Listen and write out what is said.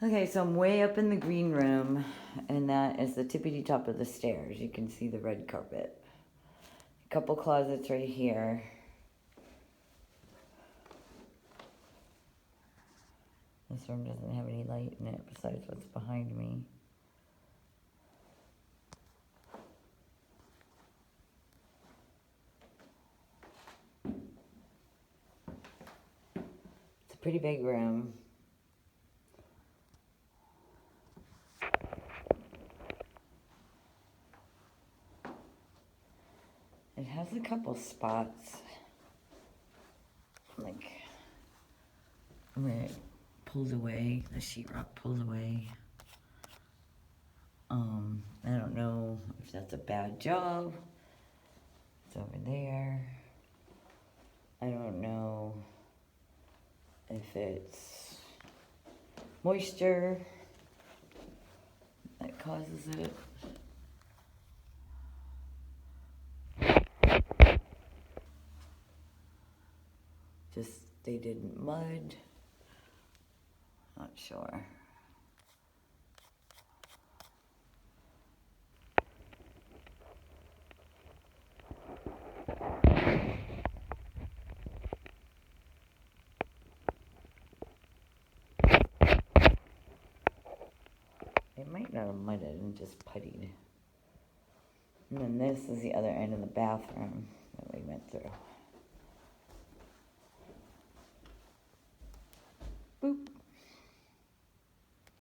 Okay, so I'm way up in the green room, and that is the tippity top of the stairs. You can see the red carpet. A couple closets right here. This room doesn't have any light in it besides what's behind me. It's a pretty big room. It has a couple spots, like where it pulled away, the sheetrock pulled away. I don't know if that's a bad job. It's over there. I don't know if it's moisture that causes it. Just they didn't mud. Not sure. It might not have mudded and just puttied. And then this is the other end of the bathroom that we went through. Boop.